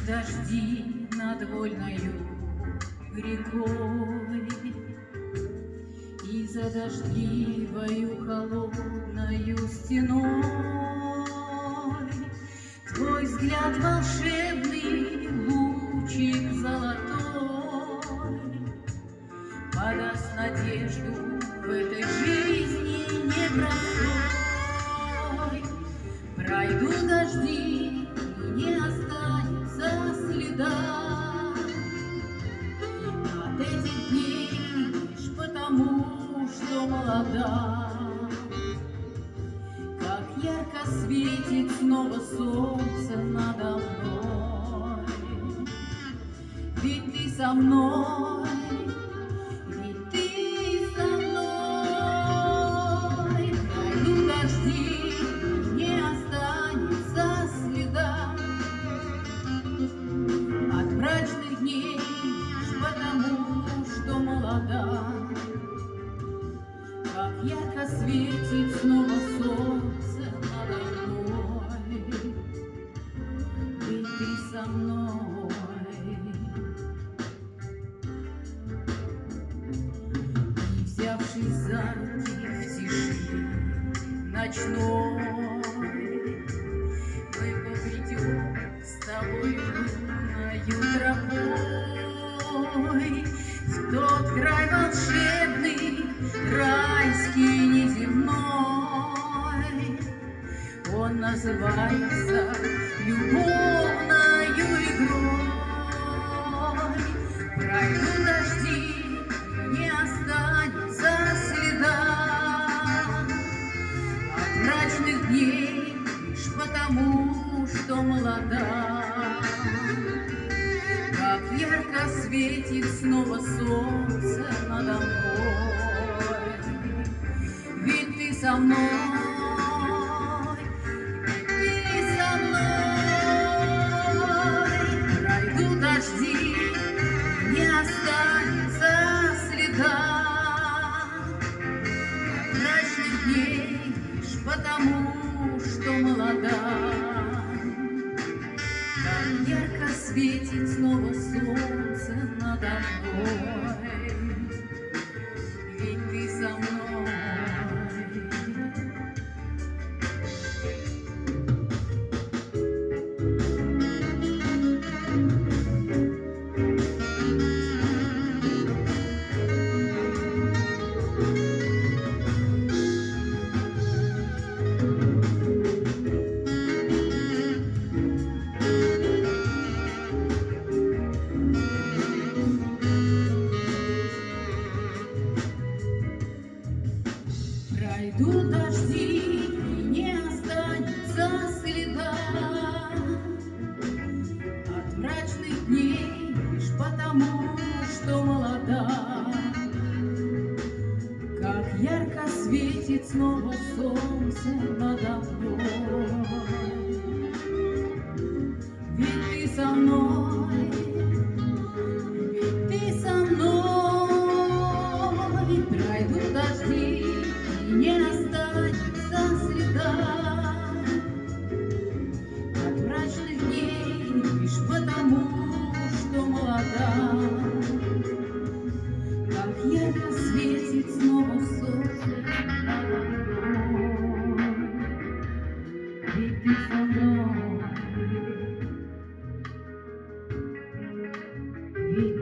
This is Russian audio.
дожди над вольною рекой, и за дождливою холодною стеной твой взгляд волшебный, лучик золотой, подаст надежду в этой жизни непростой. Пройдут дожди, и не останется следа от этих дней лишь потому, что молода. Как ярко светит снова солнце надо мной, ведь ты со мной. Как ярко светит снова солнце надо мной, ведь ты со мной. И взявшись за руки в тиши ночной, мы побредем с тобой лунною тропой в тот край волшебный, райский, неземной. Он называется любовною игрой. Пройдут дожди, не останется следа от мрачных дней лишь потому, что молода. Как ярко светит снова солнце надо мной, ведь ты со мной, ведь ты со мной. Пройдут дожди, не останется следа от мрачных дней лишь потому, что молода. Как ярко светит снова солнце надо мной, ведь ты со мной. Пройдут дожди, и не останется следа от мрачных дней лишь потому, что молода. Как ярко светит снова солнце надо мной, ведь ты со мной, ведь ты со мной. Пройдут дожди, не останется следа от мрачных дней лишь потому, что молода. Как ярко светит снова солнце надо мной, ведь ты со мной, ведь